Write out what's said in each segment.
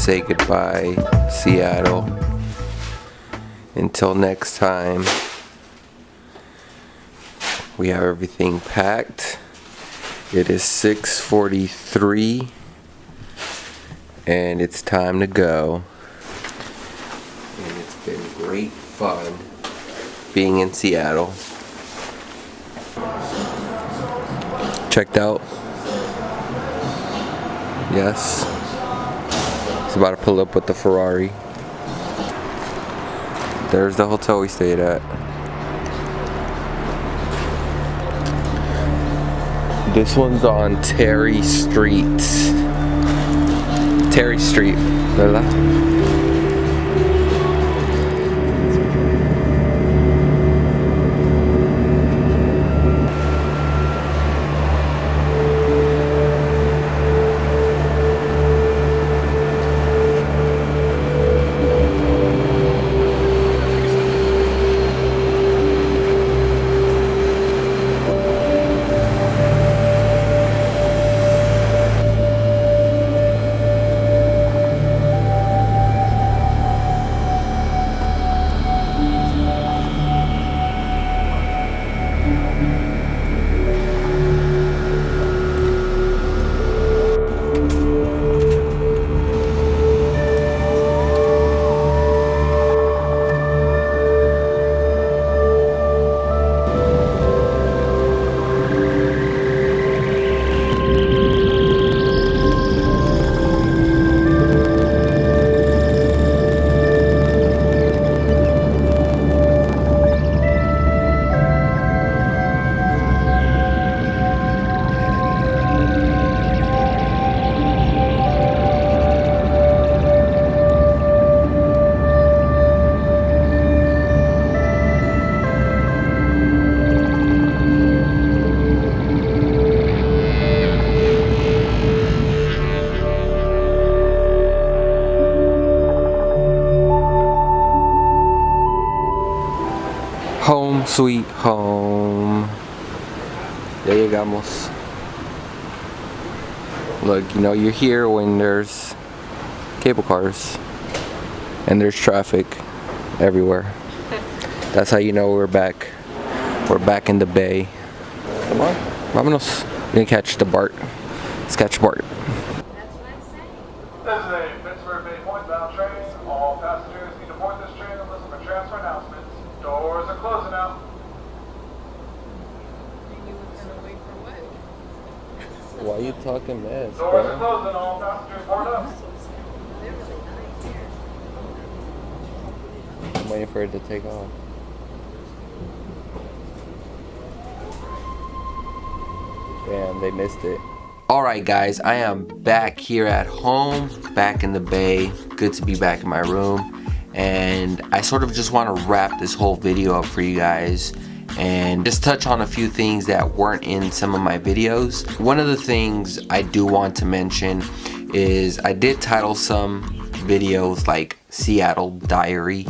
say goodbye, Seattle. Until next time, we have everything packed. It is 6:43 and it's time to go. And it's been great fun being in Seattle. Checked out? Yes. He's about to pull up with the Ferrari. There's the hotel we stayed at. This one's on Terry Street. Terry Street, ¿verdad? Home sweet home. Ya llegamos. Look, you know, you're here when there's cable cars and there's traffic everywhere. That's how you know we're back. We're back in the bay. Come on, vámonos. We're gonna catch the BART. Let's catch BART. That's what I say. This is a Pittsburgh Bay Point-bound train. All passengers need to board this train and listen for transfer announcements. Doors are closing now. You were gonna wait for what? Why you talking mess, Doors are closing. All passengers board up. They're really nice here. I'm waiting for it to take off. Damn, they missed it. Alright guys, I am back here at home, back in the bay. Good to be back in my room. And I sort of just want to wrap this whole video up for you guys and just touch on a few things that weren't in some of my videos. One of the things I do want to mention is I did title some videos like Seattle Diary,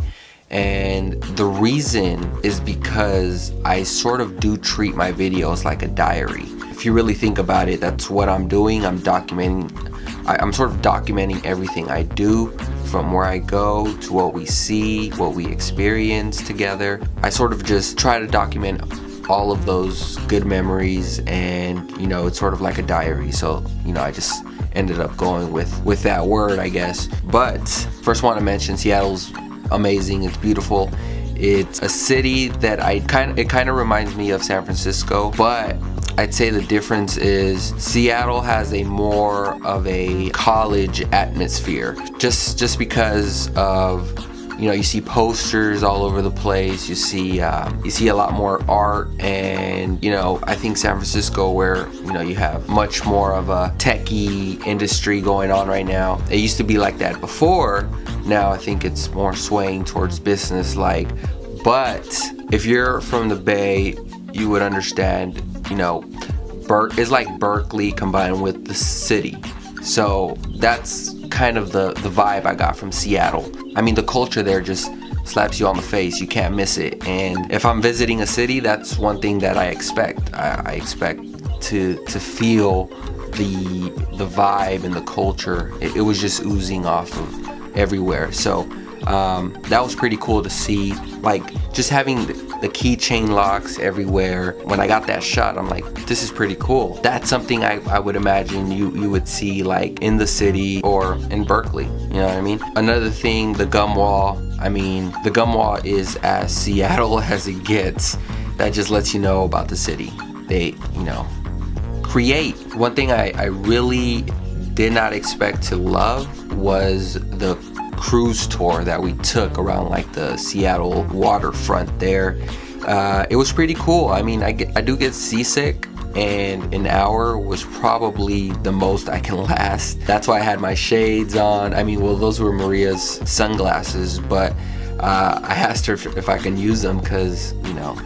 and the reason is because I sort of do treat my videos like a diary. If you really think about it, that's what I'm doing. I'm sort of documenting everything I do, from where I go to what we see, what we experience together. I sort of just try to document all of those good memories, and you know, it's sort of like a diary. So, you know, I just ended up going with that word, I guess. But first want to mention Seattle's amazing. It's beautiful. It's a city that it kind of reminds me of San Francisco, but I'd say the difference is Seattle has a more of a college atmosphere, just because of, you know, you see posters all over the place. You see a lot more art, and you know, I think San Francisco, where you know you have much more of a techie industry going on right now. It used to be like that before. Now I think it's more swaying towards business like. But if you're from the Bay, you would understand. You know, it's like Berkeley combined with the city. So that's kind of the vibe I got from Seattle. I mean, the culture there just slaps you on the face. You can't miss it. And if I'm visiting a city, that's one thing that I expect. I expect to feel the vibe and the culture, it was just oozing off of everywhere. So that was pretty cool to see, like just having the keychain locks everywhere. When I got that shot, I'm like, this is pretty cool. That's something I would imagine you would see like in the city or in Berkeley, you know what I mean? Another thing, the gum wall. I mean, the gum wall is as Seattle as it gets. That just lets you know about the city. They, you know, create. One thing I really did not expect to love was the cruise tour that we took around like the Seattle waterfront there. It was pretty cool. I mean, I do get seasick, and an hour was probably the most I can last. That's why I had my shades on. I mean, well, those were Maria's sunglasses, but I asked her if I can use them because, you know,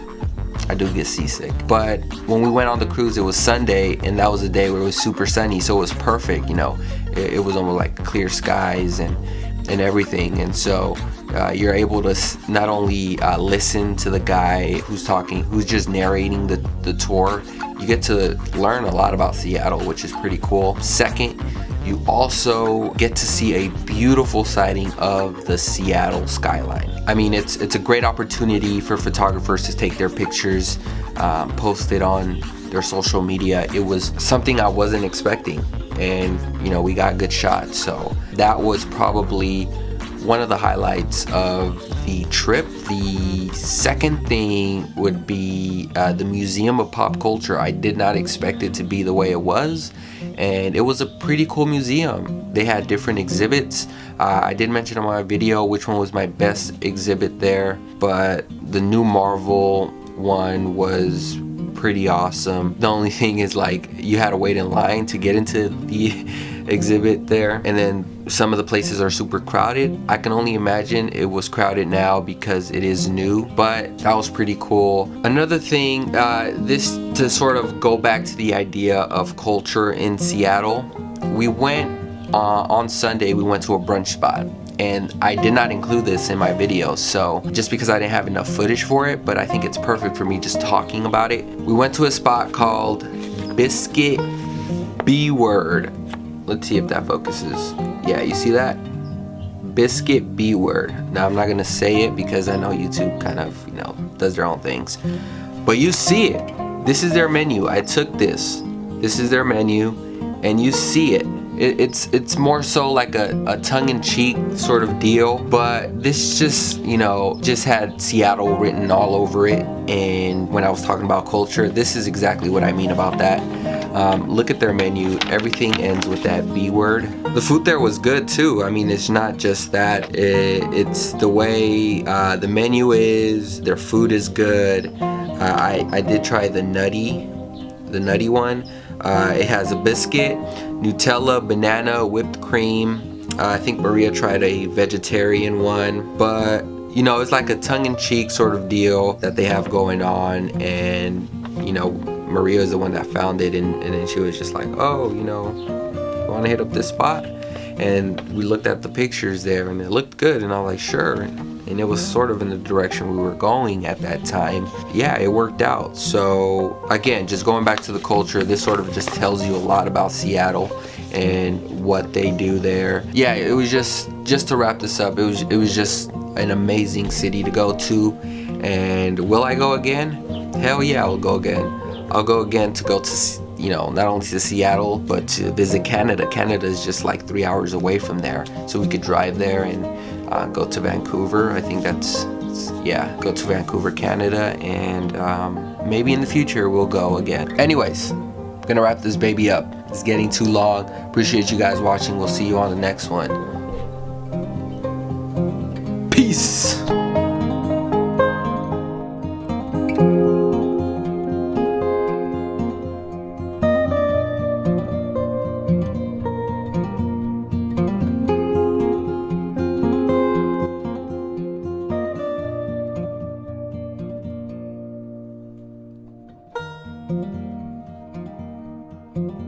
I do get seasick. But when we went on the cruise, it was Sunday, and that was a day where it was super sunny, so it was perfect. You know, it was almost like clear skies and everything. And so you're able to not only listen to the guy who's talking, who's just narrating the tour, you get to learn a lot about Seattle, which is pretty cool. Second, you also get to see a beautiful sighting of the Seattle skyline. I mean, it's a great opportunity for photographers to take their pictures, post it on their social media. It was something I wasn't expecting, and you know, we got good shots. So that was probably one of the highlights of the trip. The second thing would be the Museum of Pop Culture. I did not expect it to be the way it was, and it was a pretty cool museum. They had different exhibits. I did mention in my video which one was my best exhibit there, but the new Marvel one was pretty awesome. The only thing is, like, you had to wait in line to get into the exhibit there, and then some of the places are super crowded. I can only imagine it was crowded now because it is new, but that was pretty cool. Another thing, this to sort of go back to the idea of culture in Seattle, we went on Sunday, we went to a brunch spot, and I did not include this in my video, so just because I didn't have enough footage for it, but I think it's perfect for me just talking about it. We went to a spot called Biscuit B Word. Let's see if that focuses. Yeah, you see that? Biscuit B Word. Now I'm not gonna say it because I know YouTube kind of, you know, does their own things, but you see it. This is their menu. I took this. This is their menu, and you see it. It's more so like a tongue-in-cheek sort of deal, but this just, you know, just had Seattle written all over it. And when I was talking about culture, this is exactly what I mean about that. Look at their menu. Everything ends with that B word. The food there was good too. I mean, it's not just that. It's the way the menu is. Their food is good. I did try the nutty one. It has a biscuit, Nutella, banana, whipped cream. I think Maria tried a vegetarian one, but you know, it's like a tongue-in-cheek sort of deal that they have going on. And you know, Maria is the one that found it, and then she was just like, oh, you know, you want to hit up this spot? And we looked at the pictures there, and it looked good, and I was like, sure. And it was sort of in the direction we were going at that time. Yeah, it worked out. So again, just going back to the culture, this sort of just tells you a lot about Seattle and what they do there. Yeah, it was just to wrap this up, it was just an amazing city to go to. And will I go again? Hell yeah, I'll go again. I'll go again to go to, you know, not only to Seattle, but to visit Canada. Canada is just like 3 hours away from there, so we could drive there and go to Vancouver. I think go to Vancouver, Canada, and maybe in the future we'll go again. Anyways, I'm gonna wrap this baby up. It's getting too long. Appreciate you guys watching. We'll see you on the next one. Peace. Thank you.